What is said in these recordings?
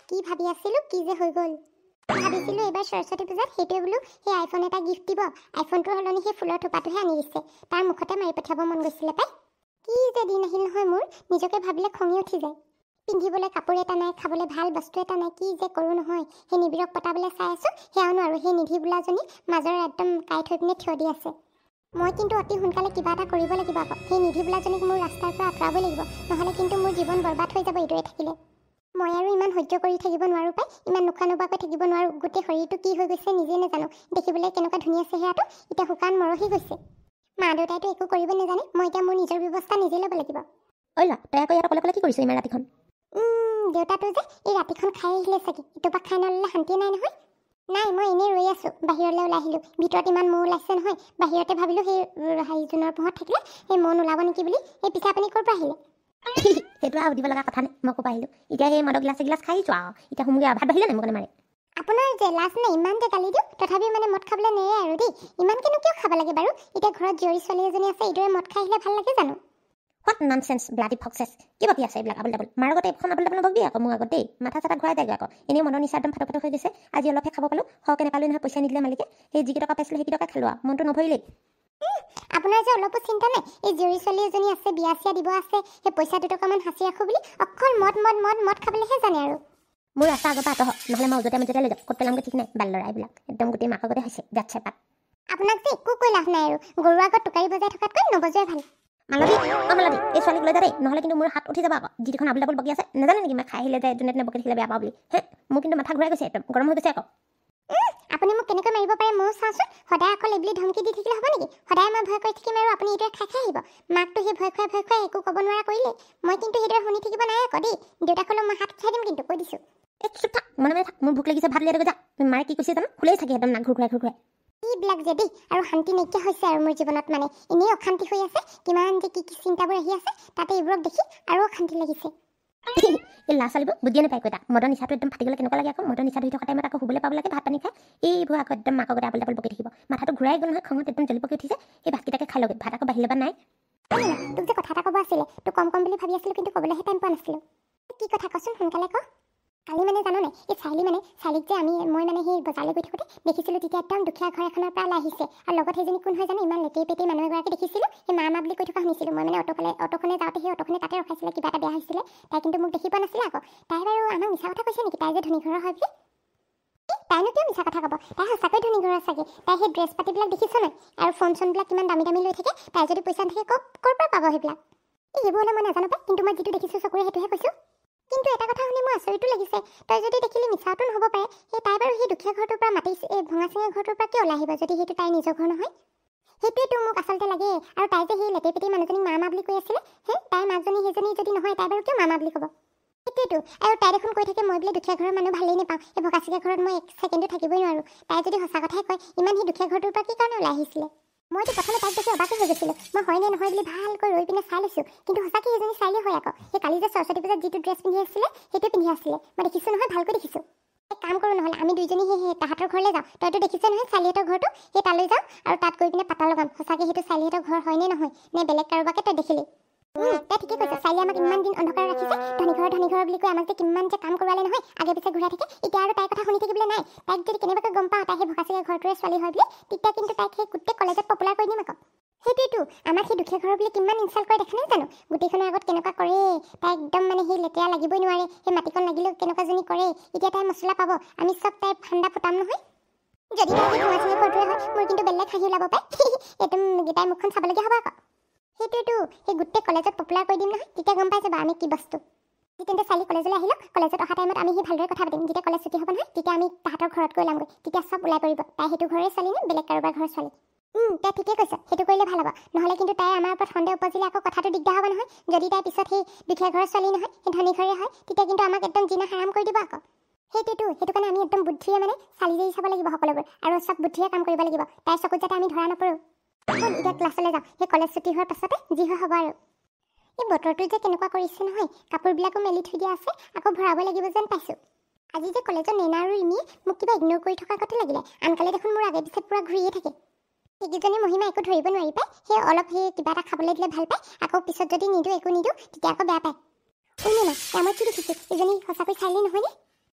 কি ভাবি আছিলো কি যে হৈ গল ভাবিছিলো এবাৰ সৰস্বতী পূজাত হেইটোৱে বোলো সেই আইফোন এটা গিফট দিব আইফোনটোৰ হলনি সেই ফুলৰ থোপাটোহে আনি দিছে তাৰ মুখতে মাৰি পঠাব মন গৈছিলে পাই কি যে দিন আহিল নহয় মোৰ নিজকে ভাবিলে খঙি উঠি যায় পিন্ধিবলৈ কাপোৰ এটা নাই খাবলৈ ভাল বস্তু এটা নাই কি যে কৰো নহয় সেই নিবিৰক পটাবলৈ চাই আছো সেয়াও নোৱাৰো সেই নিধি বোলাজনী মাজৰ একদম কাই থৈ পিনে থিয় দি আছে মই কিন্তু অতি সোনকালে কিবা এটা কৰিব লাগিব আকৌ সেই নিধি বোলাজনীক মোৰ ৰাস্তাৰ পৰা আঁতৰাব লাগিব নহলে কিন্তু মোৰ জীৱন বৰবাদ হৈ যাব এইদৰে থাকিলে মই আৰু ইমান সহ্য কৰি থাকিব নোৱাৰো পাই ইমান নোখোৱা-নোবোৱাকৈ থাকিব নোৱাৰো গোটেই শৰীৰটো কি হৈ গৈছে নিজে নাজানো দেখিবলৈ কেনেকুৱা ধুনীয়া চেহেৰাটো এতিয়া শুকান মৰহি গৈছে মা দেউতাইতো একো কৰিব নাজানে মই এতিয়া মোৰ নিজৰ ব্যৱস্থা নিজে ল'ব লাগিব ঐলা তই আকৌ ইয়াত অকলে কি কৰিছ ইমান ৰাতিখন দেউতাটো যে এই ৰাতিখন খাই আহিলে চাগে ইটোপা খাই নললে শান্তি নাই নহয় নাই মই এনেই ৰৈ আছো বাহিৰলৈ ওলাই আহিলো ভিতৰত ইমান মহ ওলাইছে নহয় বাহিৰতে ভাবিলো সেই জোনৰ পোহৰত থাকিলে সেই মহ ওলাব নেকি বুলি এই পিঠা আপুনি ক'ৰ পৰা আহিলে সেইটো আৰু দিব লগা কথা নাই মই ক'ব আহিলো এতিয়া সেই মদৰ গিলাচ খাইছো আৰু এতিয়া হুমুগে ভাত বাঢ়িলে নাই মোক মাৰে আপোনাৰ যে লাজ নাই ইমান যে গালি দিওঁ তথাপি মানে মদ খাবলৈ নেৰে আৰু দেই ইমানকেনো কিয় খাব লাগে বাৰু এতিয়া ঘৰত জীয়ৰী ছোৱালী এজনী আছে এইদৰে মদ খাই আহিলে ভাল লাগে জানো হোৱাট ননচেন্স ব্লাডি ফক্সেছ কি বাকি আছে এইবিলাক আবল ডাবল মাৰ আগতে এখন আবল ডাবল নবকি আকৌ মোৰ আগত দেই মাথা চাথা ঘূৰাই যায়গৈ আকৌ এনেই মনৰ নিচা একদম ফাটো হৈ গৈছে আজি অলপহে খাব পালোঁ সৰহকৈ নাপালোঁ নহয় পইচা নিদিলে মালিকে সেই যিকেইটকা পাইছিলে সেইকেইটকা খালোঁ আৰু মনটো নভৰিলেই আপোনাৰ যে অলপো চিন্তা নাই এই জীয়ৰী ছোৱালী এজনী আছে বিয়া চিয়া দিব আছে সেই পইচা দুটকামান সাঁচি ৰাখোঁ বুলি অকল মদ খাবলৈহে জানে আৰু মোৰ ৰাস্তা আগৰ পৰা আঁতৰ নহ'লে মই উজতে লৈ যাম ক'ত পেলামগৈ ঠিক নাই বাল ল'ৰা এইবিলাক একদম গোটেই মাক আগতে হৈছে যাচ্ছে পাত আপোনাক যে একো কৈ লাভ নাই আৰু গৰুৰ আগত টোকাৰি বজাই থকাতকৈ নবজোৱাই ভাল মালতী এই ছোৱালীক লৈ যা দেই নহ'লে কিন্তু মোৰ হাত উঠি যাব আকৌ যিখন আবল ডাবল বকি আছে নাজানে নেকি মই খাই আহিলে যে যোনে বকি থাকিলে বেয়া পাওঁ বুলি হে মোৰ কিন্তু মাথা ঘূৰাই গৈছে একদম গৰম হৈ গৈছে আকৌ আপুনি মোক কেনেকৈ মাৰিব পাৰে ময়ো চাওঁচোন সদায় অকল এইবুলি ধমকি দি থাকিলে হ'ব নেকি সদায় মই ভয় কৰি থাকিম আৰু আপুনি এইদৰে খাই আহিব মাকটো সেই ভয় খুৱাই একো ক'ব নোৱাৰা কৰিলে মই কিন্তু সেইদৰে শুনি থাকিব নাই আকৌ দেই দেউতাকলৈ মই হাত উঠাই দিম কিন্তু কৈ দিছোঁ এই চুপ থাক মনে থাক মোৰ ভোক লাগিছে ভাত লৈ যা মায়ে কি কৈছে জানো খুলেই থাকে একদম নাক ঘূৰাই এইবিলাক যে দেই আৰু শান্তি নাইকিয়া হৈছে আৰু মোৰ জীৱনত মানে এনেই অশান্তি হৈ আছে কিমান যে কি চিন্তাবোৰ আহি আছে তাতে এইবোৰক দেখি আৰু অশান্তি লাগিছে এই ল'ৰা ছোৱালীবোৰ বুজিয়ে নাপায় কৈ তাক মদৰ নিচাটো একদম ফাটি গ'লে কেনেকুৱা লাগে আকৌ মদৰ নিচা ধৰি থকা টাইমত আকৌ শুবলৈ পাব লাগে ভাত পানী খাই এইবোৰ আকৌ একদম মাকৰ আগতে আবল ডাবল বকি থাকিব মাথাটো ঘূৰাই গ'ল নহয় খঙত একদম জ্বলি পকি উঠিছে সেই ভাতকেইটাকে খাই লগে ভাত আকৌ বাঢ়িলে বা নাই তোক যে কথা এটা ক'ব আছিলে তোক কম বুলি ভাবি আছিলোঁ কিন্তু ক'বলৈহে টাইম পোৱা নাছিলোঁ কি কথা কচোন সোনকালে ক কালি মানে জানো নাই এই চাইলিক যে মই মানে সেই বজাৰলৈ গৈ থাকোঁতে দেখিছিলোঁ তেতিয়া একদম দুখীয়া ঘৰ এখনৰ পৰা ওলাই আহিছে আৰু লগত সেইজনী কোন হয় জানো ইমান লেটেই পেটেই মানুহ এগৰাকী দেখিছিলোঁ সেই মা বুলি কৈ থকা শুনিছিলোঁ মই মানে অটোখনে যাওঁতে সেই অটোখনে তাতে ৰখাইছিলে কিবা এটা বেয়া হৈছিলে তাই কিন্তু মোক দেখি পোৱা নাছিলে আকৌ তাই বাৰু আমাক মিছা কথা কৈছে নেকি তাই যে ধনী ঘৰৰ হয় বুলি তাইনো কিয় মিছা কথা ক'ব তাই সঁচাকৈ ধনী ঘৰৰ চাগে তাই সেই ড্ৰেছ পাতিবিলাক দেখিছ নাই আৰু ফোন চোনবিলাক কিমান দামী লৈ থাকে তাই যদি পইচা নাথাকে ক'ৰ পৰা পাব সেইবিলাক সেইবোৰ হ'লে মই নাজানো পাই কিন্তু মই যিটো দেখিছোঁ চকুৰে সেইটোহে কৈছোঁ কিন্তু এটা কথা শুনি মোৰ আচৰিতো লাগিছে তই যদি দেখিলি মিছাটো নহ'ব পাৰে সেই তাই বাৰু সেই দুখীয়া ঘৰটোৰ পৰা মাতি এই ভঙা চিঙা ঘৰটোৰ পৰা কিয় ওলাই আহিব যদি সেইটো তাইৰ নিজৰ ঘৰ নহয় সেইটোৱেতো মোক আচলতে লাগে আৰু তাই যে সেই লেটেই পেটেই মানুহজনীক মা বুলি কৈ আছিলে তাইৰ মাকজনী সেইজনী যদি নহয় তাই বাৰু কিয় মা বুলি ক'ব সেইটোৱেতো আৰু তাই দেখোন কৈ থাকে মই বোলে দুখীয়া ঘৰৰ মানুহ ভালেই নাপাওঁ এই ভঙা চিঙা ঘৰত মই 1 ছেকেণ্ডো থাকিবই নোৱাৰোঁ তাই যদি সঁচা কথাই কয় ইমান সেই দুখীয়া ঘৰটোৰ পৰা কি কাৰণে ওলাই আহিছিলে মইতো প্ৰথমে তাইক দেখি অবাক হৈ গৈছিলোঁ মই হয় নে নহয় বুলি ভালকৈ ৰৈ পিনে চাই লৈছোঁ কিন্তু সঁচাকৈ সেইজনী চাইলেই হয় আকৌ সেই কালি যে সৰস্বতী পূজাত যিটো ড্ৰেছ পিন্ধি আছিলে সেইটোৱে পিন্ধি আছিলে মই দেখিছোঁ নহয় ভালকৈ দেখিছোঁ এক কাম কৰোঁ নহ'লে আমি দুইজনী সেই তাহাঁতৰ ঘৰলৈ যাওঁ তইতো দেখিছে নহয় চাৰিহঁতৰ ঘৰটো সেই তালৈ যাওঁ আৰু তাত গৈ পিনে পাতা লগাম সঁচাকৈ সেইটো চাৰিহঁতৰ ঘৰ হয় নে নহয় নে বেলেগ কাৰোবাকে তই দেখিলি তই ঠিকে কৈছ চাৰিয়ে আমাক ইমান দিন অন্ধকাৰ ৰাখিছে ধনী ঘৰ বুলি কৈ আমাক যে কিমান যে কাম কৰোৱালে নহয় আগে পিছে ঘূৰাই থাকে এতিয়া আৰু তাইৰ কথা শুনি থাকিবলৈ নাই তাইক যদি কেনেবাকৈ গম পাওঁ তাই সেই ভকাচিগা ঘৰটোৰে ছোৱালী হয় বুলি তেতিয়া কিন্তু তাইক সেই গোটেই কলেজত পপুলাৰ কৰি দিম আকৌ সেইটোৱেতো আমাক সেই দুখীয়া ঘৰৰ বুলি কিমান ইনচাল্ট কৰি দেখা নাই জানো গোটেইখনৰ আগত কেনেকুৱা কৰে তাই একদম মানে সেই লেতেৰা লাগিবই নোৱাৰে সেই মাটিকণ লাগিলেও কেনেকুৱাজনী কৰে এতিয়া তাই মছলা পাব আমি চব তাইৰ ঠাণ্ডা ফুটাম নহয় যদি তাই সেই ভঙা চিঙা ঘৰটোৱে হয় মোৰ কিন্তু বেলেগ হাঁহি ওলাব পায় একদম তাইৰ মুখখন চাবলগীয়া হ'ব আকৌ সেইটোৱেতো সেই গোটেই কলেজত পপুলাৰ কৰি দিম নহয় তেতিয়া গম পাই যাব আমি কি বস্তু তেন্তে চালি কলেজলৈ আহিলোঁ কলেজত অহা টাইমত আমি সেই ভালদৰে কথা পাতিম যেতিয়া কলেজ ছুটি হ'ব নহয় তেতিয়া আমি তাহাঁতৰ ঘৰত গৈ ওলামগৈ তেতিয়া চব ওলাই পৰিব তাই সেইটো ঘৰৰে ছোৱালী নে বেলেগ কাৰোবাৰ ঘৰৰ ছোৱালী তাই ঠিকেই কৈছে সেইটো কৰিলে ভাল হ'ব নহ'লে কিন্তু তাই আমাৰ ওপৰত সন্দেহ উপজিলে আকৌ কথাটো দিগদাৰ হ'ব নহয় যদি তাই পিছত সেই দুখীয়া ঘৰৰ ছোৱালী নহয় সেই ধনী ঘৰে হয় তেতিয়া কিন্তু আমাক একদম জিনা হাৰাম কৰি দিব আকৌ সেইটো কাৰণে আমি একদম বুদ্ধিৰে মানে চালি জাৰি চাব লাগিব সকলোবোৰ আৰু চব বুদ্ধিৰে কাম কৰিব লাগিব তাইৰ চকুত যাতে আমি ধৰা নপৰোঁ এতিয়া ক্লাছলৈ যাওঁ সেই কলেজ ছুটি হোৱাৰ পাছতে যি হয় হ'ব আৰু এই বতৰটো যে কেনেকুৱা কৰিছে নহয় কাপোৰবিলাকো মেলি থৈ দিয়া আছে আকৌ ভৰাব লাগিব যেন পাইছোঁ আজি যে কলেজত নেনা আৰু ৰিমিয়ে মোক কিবা ইগন'ৰ কৰি থকা কথা লাগিলে আনকালে দেখোন মোৰ আগে পিছে পূৰা ঘূৰিয়ে থাকে সেইকেইজনী মহিমা একো ধৰিব নোৱাৰি পায় সেই অলপ সেই কিবা এটা খাবলৈ দিলে ভাল পায় আকৌ পিছত যদি নিদিওঁ একো নিদিওঁ তেতিয়া আকৌ বেয়া পায় নেনা মই কি দেখিছোঁ এজনী সঁচাকৈ চাইলি নহয়নে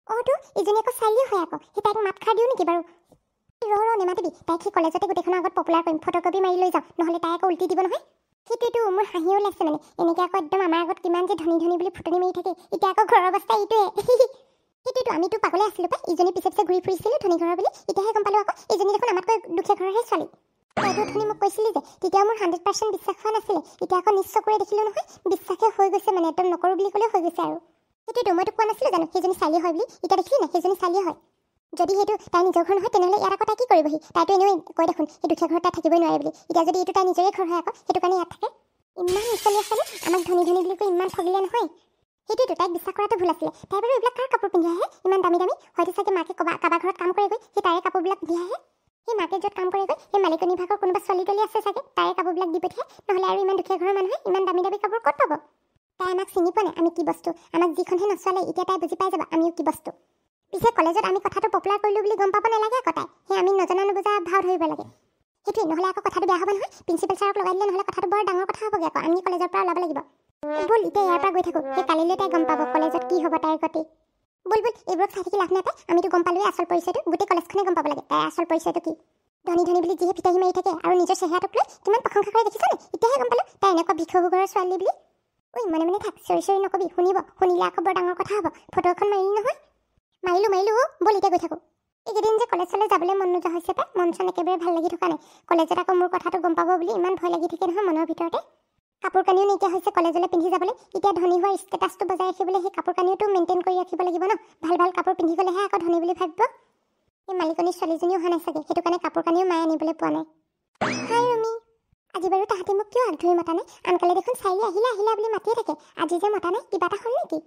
তো ইজনী আকৌ চাইলিয়ে হয় আকৌ সেই তাইক মাত খাই দিওঁ নেকি বাৰু ৰ নেমাতিবি তাইক সেই কলেজতে গোটেইখনৰ আগত পপুলাৰ কৰিম ফটোকপি মাৰি লৈ যাওঁ নহ'লে তাই আকৌ উল্টি দিব নহয় সেইটোৱেতো মোৰ হাঁহিও লাগিছে মানে এনেকৈ আকৌ একদম আমাৰ আগত কিমান যে ধনী ধনী বুলি ফুটনি মাৰি থাকে এতিয়া আকৌ ঘৰৰ অৱস্থা এইটোৱে সেইটোৱেতো আমিতো পাগলে আছিলোঁ পাই ইজনী পিছে পিছে ঘূৰি ফুৰিছিলোঁ ধনী ঘৰৰ বুলি এতিয়াহে গম পালোঁ আকৌ ইজনী দেখোন আমাতকৈ দুখীয়া ঘৰৰহে ছোৱালী তাইতো অথনি মোক কৈছিলি যে তেতিয়া মোৰ 100% বিশ্বাস হোৱা নাছিলে এতিয়া আকৌ নিজ চকুৰে দেখিলোঁ নহয় বিশ্বাসে হৈ গৈছে মানে একদম নকৰোঁ বুলি ক'লেও হৈ গৈছে আৰু সেইটোৱেতো মইতো কোৱা নাছিলোঁ জানো সেইজনী চাইলি হয় বুলি এতিয়া দেখিলি না সেইজনী চাইলিয়ে হয় যদি সেইটো তাই নিজৰ ঘৰ নহয় তেনেহ'লে ইয়াত আকৌ তাই কি কৰিবহি তাইতো এনেও কয় দেখোন সেই দুখীয়া ঘৰত তাই থাকিবই নোৱাৰে বুলি এতিয়া যদি এইটো তাই নিজৰে ঘৰ হয় আকৌ সেইটো কাৰণে ইয়াত থাকে ইমান মিছলি আছেনে আমাক ধনী ধনী বুলি কৈ ইমান ঠগিলে নহয় সেইটোৱেতো তাইক বিশ্বাস কৰাটো ভুল আছিলে তাই বাৰু এইবিলাক কাৰ কাপোৰ পিন্ধি আহে ইমান দামী দামী হয়তো চাগে মাকে কাৰোবাৰ ঘৰত কাম কৰেগৈ সেই তাৰে কাপোৰবিলাক পিন্ধি আহে সেই মাকে য'ত কাম কৰেগৈ সেই মালিকনী ভাগৰ কোনোবা ছোৱালী তলি আছে চাগে তাৰে কাপোৰবিলাক দি পঠিয়াই নহ'লে আৰু ইমান দুখীয়া ঘৰৰ মানুহে ইমান দামী দামী কাপোৰ ক'ত পাব তাই আমাক চিনি পোৱা নাই আমি কি বস্তু আমাক যিখনহে নচলে এতিয়া তাই বুজি পাই যাব আমিও কি বস্তু পিছে কলেজত আমি কথাটো পপুলাৰ কৰিলোঁ বুলি গম পাব নালাগে আকৌ তাই সেই আমি নজনা নুবুজা ভাও ধৰিব লাগে সেইটোৱে নহ'লে আকৌ কথাটো বেয়া হ'ব নহয় প্ৰিন্সিপাল ছাৰক লগাই দিলে নহ'লে কথাটো বৰ ডাঙৰ কথা হ'বগৈ আকৌ আমি কলেজৰ পৰা ওলাব লাগিব ব'ল এতিয়া ইয়াৰ পৰা গৈ থাকোঁ সেই কালিলৈ তাই গম পাব কলেজত কি হ'ব তাইৰ গতি ব'ল এইবোৰক চাই থাকি লাভ নাপায় আমিতো গম পালোৱে আচল পৰিচয়টো গোটেই কলেজখনে গম পাব লাগে তাইৰ আচল পৰিচয়টো কি ধনী ধনী বুলি যিহে ফিতাহী মাৰি থাকে আৰু নিজৰ চেহেৰাটোক লৈ কিমান প্ৰশংসা কৰে দেখিছানে এতিয়াহে গম পালোঁ তাই এনেকুৱা ভিক্ষুকৰ ঘৰৰ ছোৱালী বুলি ঐ মনে মনে থাক চিঞৰি চিঞৰি নকবি শুনিলে আকৌ বৰ ডাঙৰ কথা হ'ব ফটো এখন মাৰিলি নহয় মাৰিলোঁ ব'ল এতিয়া গৈ থাকোঁ এইকেইদিন যে কলেজলৈ যাবলৈ মন নোযোৱা হৈছে পাই মন চন একেবাৰে ভাল লাগি থকা নাই কলেজত আকৌ মোৰ কথাটো গম পাব বুলি ইমান ভয় লাগি থাকে নহয় মনৰ ভিতৰতে কাপোৰ কানিও নাইকিয়া হৈছে কলেজলৈ পিন্ধি যাবলৈ এতিয়া ধনী হোৱাৰ ষ্টেটাছটো বজাই ৰাখিবলৈ সেই কাপোৰ কানিওতো মেইনটেইন কৰি ৰাখিব লাগিব ন ভাল ভাল কাপোৰ পিন্ধি গ'লেহে আকৌ ধনী বুলি ভাবিব এই মালিকনী ছোৱালীজনীও অহা নাই চাগে সেইটো কাৰণে কাপোৰ কানিও মায়ে আনিবলৈ পোৱা নাই হাই ৰুমি আজি বাৰু তাহাঁতি মোক কিয় আগ ধৰি মতা নাই আনকালে দেখোন চাইলি আহিলা বুলি মাতিয়ে থাকে আজি যে মতা নাই কিবা এটা হ'ল নেকি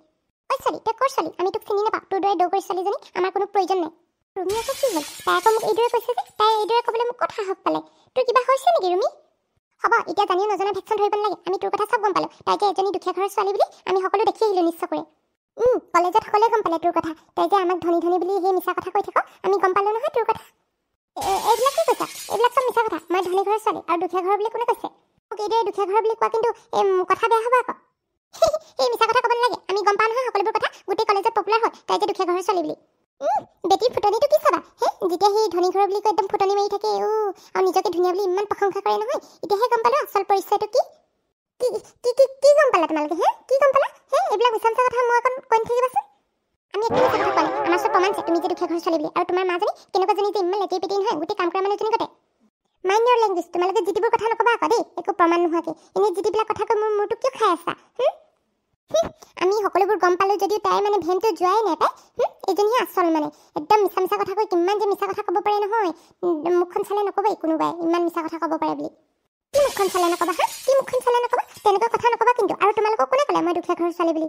ঐ ছোৱালী তই ক'ৰ ছোৱালী আমি তোক চিনি নাপাওঁ তোৰ দৰে দৌগৰী ছোৱালীজনী আমাৰ কোনো প্ৰয়োজন নাই ৰুমি আকৌ কি হ'ল তাই আকৌ মোক এইদৰে কৈছে যে তাই এইদৰে ক'বলৈ মোক ক'ত সাহস পালে তোৰ কিবা হৈছে নেকি ৰুমি হ'ব এতিয়া জানিও নজনা ভেকচন ধৰিব নালাগে আমি তোৰ কথা চব গম পালোঁ তাই যে এজনী দুখীয়া ঘৰৰ ছোৱালী বুলি আমি সকলো দেখি আহিলোঁ নিশ্চয়কৈ কলেজত সকলোৱে গম পালে তোৰ কথা তাই যে আমাক ধনী ধনী বুলি সেই মিছা কথা কৈ থাক আমি গম পালোঁ নহয় তোৰ কথা এইবিলাক কি কৈছা এইবিলাক চব মিছা কথা মই ধনী ঘৰৰ ছোৱালী আৰু দুখীয়া ঘৰ বুলি কোনে কৈছে মোক এইদৰে দুখীয়া ঘৰ বুলি কোৱা কিন্তু কথা বেয়া হ'ব আকৌ এই মিছা কথা ক'ব নালাগে আমি গম পাওঁ নহয় সকলোবোৰ কথা গোটেই কলেজত পপুলাৰ হ'ল তাই যে দুখীয়া ঘৰৰ ছোৱালী বুলি বেটিৰ ফুটনিটো কি চাবা যেতিয়া সেই ধনী ঘৰ বুলি কৈ একদম ফুটনি মাৰি থাকে আৰু নিজকে ধুনীয়া বুলি ইমান প্ৰশংসা কৰে নহয় এতিয়াহে গম পালোঁ আচল পৰিচয়টো কি গম পালা তোমালোকে কি গম পালা এইবিলাক মিছা মিছা কথা মই অকণ কৈ থাকিবাচোন আমি একো মিছা কথা কোৱা নাই আমাৰ চব প্ৰমাণ আছে তুমি যে দুখীয়া ঘৰৰ ছোৱালী বুলি আৰু তোমাৰ মাজনী কেনেকুৱাজনী যে ইমান লেটেৰি পেটেৰি নহয় গোটেই কাম কৰা মানুহজনী গতে মাইণ্ড ইয়ৰ লেংগুৱেজ তোমালোকে যিটিবোৰ কথা নক'বা আকৌ দেই একো প্ৰমাণ নোহোৱাকৈ এনেই যিটিবিলাক কথা কৈ মোৰ মূৰটো কিয় খাই আছা আমি সকলোবোৰ গম পালোঁ যদিও তাই মানে ভেনটো যোৱাই নাই পাই এইজনীহে আচল মানে একদম মিছা মিছা কথা কৈ কিমান যে মিছা কথা ক'ব পাৰে নহয় মুখখন চালে নক'বাই কোনোবাই ইমান মিছা কথা ক'ব পাৰে বুলি কি মুখখন চালে নক'বা কি মুখখন চালে নক'বা তেনেকুৱা কথা নক'বা কিন্তু আৰু তোমালোকক কোনে ক'লে মই দুখীয়া ঘৰৰ ছোৱালী বুলি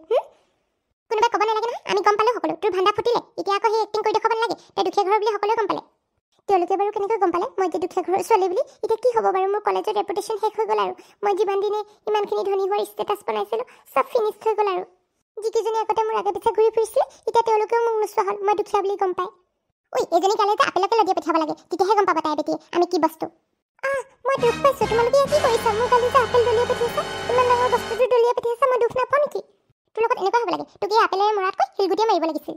কোনোবাই ক'ব নালাগে নহয় আমি গম পালোঁ সকলো তোৰ ভাণ্ডা ফুটিলে এতিয়া আকৌ সেই এক্টিং কৰি দেখাব নালাগে তাই দুখীয়া ঘৰ বুলি সকলোৱে গম পালে তেওঁলোকে বাৰু কেনেকৈ গম পালে মই যে দুখীয়া ঘৰৰ ছোৱালী বুলি এতিয়া কি হ'ব বাৰু মোৰ কলেজৰ ৰেপুটেশ্যন শেষ হৈ গ'ল আৰু মই যিমান দিনে ইমানখিনি ধনী হোৱাৰ ষ্টেটাছ বনাইছিলোঁ চব ফিনিছ হৈ গ'ল আৰু যিকেইজনী আগতে মোৰ আগে পিছে ঘূৰি ফুৰিছিলে এতিয়া তেওঁলোকেও মোক নোচোৱা হ'ল মই দুখীয়া বুলি গম পায় এজনী কালে যে আপেলকে লদিয়ে পঠিয়াব লাগে তেতিয়াহে গম পাব তাই বেটিয়ে আমি কি বস্তু মই দুখ পাইছোঁ তোমালোকে কি কৰিছা মোৰ কালি যে আপেল দলিয়াই পঠিয়াইছা ইমান ডাঙৰ বস্তুটো দলিয়াই পঠিয়াইছা মই দুখ নাপাওঁ নেকি তোৰ লগত এনেকুৱা হ'ব লাগে তোক এই আপেলেৰে মৰাতকৈ শিলগুটিয়ে মাৰিব লাগিছিল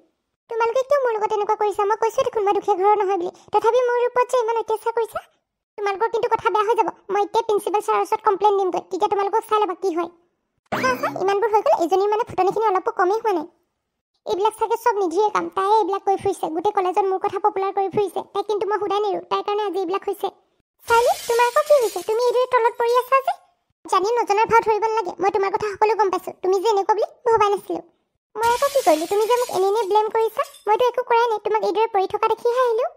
তোমালোকে কিয় মোৰ লগত এনেকুৱা কৰিছা মই কৈছোঁ দেখোন মই দুখীয়া ঘৰৰ নহয় বুলি তথাপি মোৰ ওপৰত যে ইমান অত্যাচাৰ কৰিছা তোমালোকৰ কিন্তু কথা বেয়া হৈ যাব মই এতিয়া প্ৰিন্সিপাল ছাৰৰ ওচৰত কমপ্লেইন দিমগৈ তেতিয়া তোমালোকক চাই ল'বা কি হয় ইমানবোৰ হৈ গ'ল এজনীৰ মানে ফুটনিখিনি অলপো কমেই হোৱা নাই এইবিলাক চাগে চব নিধিয়ে কাম তাইয়ে এইবিলাক কৰি ফুৰিছে গোটেই কলেজত মোৰ কথা পপুলাৰ কৰি ফুৰিছে তাইক কিন্তু মই সোধাই নিৰো তাইৰ কাৰণে আজি এইবিলাক হৈছে চাইলি তোমাৰ আকৌ কি হৈছে তুমি এইদৰে তলত পৰি আছা যে জানি নজনাৰ ভাও ধৰিব নালাগে মই তোমাৰ কথা সকলো গম পাইছোঁ তুমি যে এনেকুৱা বুলি ভবাই নাছিলোঁ মই আকৌ কি কৰিলোঁ তুমি যে মোক এনেই ব্লেম কৰিছা মইতো একো কৰাই নাই তোমাক এইদৰে পৰি থকা দেখিহে আহিলোঁ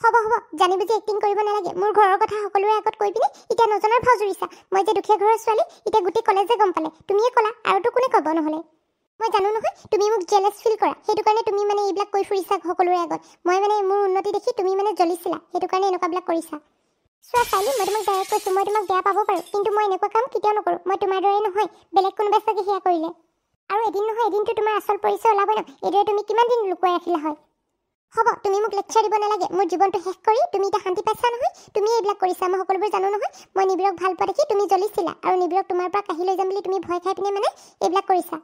হ'ব জানি বুজি এক্টিং কৰিব নালাগে মোৰ ঘৰৰ কথা সকলোৰে আগত কৈ পিনে এতিয়া নজনাৰ ভাও জুৰিছা মই যে দুখীয়া ঘৰৰ ছোৱালী এতিয়া গোটেই কলেজে গম পালে তুমিয়ে ক'লা আৰুতো কোনে ক'ব নহ'লে মই জানো নহয় তুমি মোক জেলাছ ফিল কৰা সেইটো কাৰণে তুমি মানে এইবিলাক কৈ ফুৰিছা সকলোৰে আগত মই মানে মোৰ উন্নতি দেখি তুমি মানে জ্বলিছিলা সেইটো কাৰণে এনেকুৱাবিলাক কৰিছা চোৱা চাইলি মই তোমাক ডাইৰেক্ট কৈছোঁ মই তোমাক বেয়া পাব পাৰোঁ কিন্তু মই এনেকুৱা কাম কেতিয়াও নকৰোঁ মই তোমাৰ দৰে নহয় বেলেগ কোনোবাই চাগে সেয়া কৰিলে আৰু এদিন নহয় এদিনটো তোমাৰ আচল পৰিচয় ওলাব ন এইদৰে তুমি কিমান দিন লুকুৱাই ৰাখিলা হয় হ'ব তুমি মোক লেকচাৰ দিব নালাগে মোৰ জীৱনটো শেষ কৰি তুমি এতিয়া শান্তি পাইছা নহয় তুমি এইবিলাক কৰিছা মই সকলোবোৰ জানো নহয় মই নিবিৰক ভাল পোৱা দেখি তুমি জ্বলিছিলা আৰু নিবিৰক তোমাৰ পৰা কাঢ়ি লৈ যাম বুলি তুমি ভয় খাই পিনে মানে এইবিলাক কৰিছা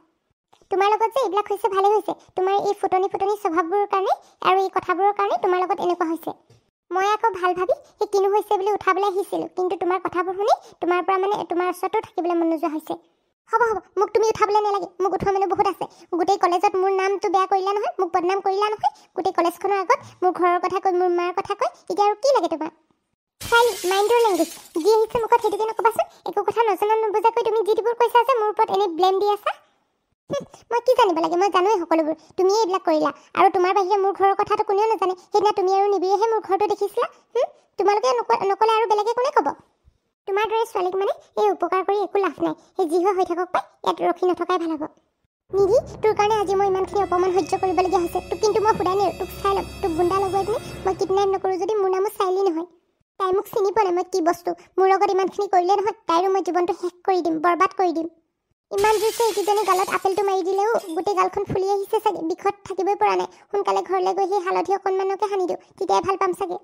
তোমাৰ লগত যে এইবিলাক হৈছে ভালে হৈছে তোমাৰ এই ফুটনি স্বভাৱবোৰৰ কাৰণে আৰু এই কথাবোৰৰ কাৰণে তোমাৰ লগত এনেকুৱা হৈছে মই আকৌ ভাল ভাবি এই কিনো হৈছে বুলি উঠাবলৈ আহিছিলোঁ কিন্তু তোমাৰ কথাবোৰ শুনি তোমাৰ পৰা মানে তোমাৰ ওচৰতো থাকিবলৈ মন নোযোৱা হৈছে হ'ব মোক তুমি উঠাবলৈ নালাগে মোক উঠোৱা মানুহ বহুত আছে গোটেই কলেজত মোৰ নামটো বেয়া কৰিলা নহয় মোক বদনাম কৰিলা নহয় গোটেই কলেজখনৰ আগত মোৰ ঘৰৰ কথা কৈ মোৰ মাৰ কথা কৈ এতিয়া আৰু কি লাগে তোমাৰ চাইলি মাইণ্ড ইউৰ লেংগুৱেজ যি আহিছে মুখত সেইটোকে নক'বাচোন একো কথা নজনা নুবুজাকৈ তুমি যিবোৰ কৈছা যে মোৰ ওপৰত এনেই ব্লেম দি আছা মই কি জানিব লাগে মই জানোৱেই সকলোবোৰ তুমিয়ে এইবিলাক কৰিলা আৰু তোমাৰ বাহিৰে মোৰ ঘৰৰ কথাটো কোনেও নাজানে সেইদিনা তুমি আৰু নিবিড়েহে মোৰ ঘৰটো দেখিছিলা তোমালোকে নক'লে আৰু বেলেগে কোনে ক'ব তোমাৰ দৰে ছোৱালীক মানে এই উপকাৰ কৰি একো লাভ নাই সেই যি হৈ থাকক পাই ইয়াত ৰখি নথকাই ভাল হ'ব নিধি তোৰ কাৰণে আজি মই ইমানখিনি অপমান সহ্য কৰিবলগীয়া হৈছে তোক কিন্তু মই সোধাই নিওঁ তোক চাই ল'ম তোক গুণ্ডা লগোৱাই পিনে মই কিডনেপ নকৰোঁ যদি মোৰ নামো চাইলি নহয় তাই মোক চিনি পোৱা নাই মই কি বস্তু মোৰ লগত ইমানখিনি কৰিলে নহয় তাইৰো মই জীৱনটো শেষ কৰি দিম বৰবাদ কৰি দিম ইমান জোৰছে এইকেইজনী গালত আপেলটো মাৰি দিলেও গোটেই গালখন ফুলি আহিছে চাগে বিষত থাকিবই পৰা নাই সোনকালে ঘৰলৈ গৈ সেই হালধি অকণমানকে সানি দিওঁ তেতিয়াই ভাল পাম চাগে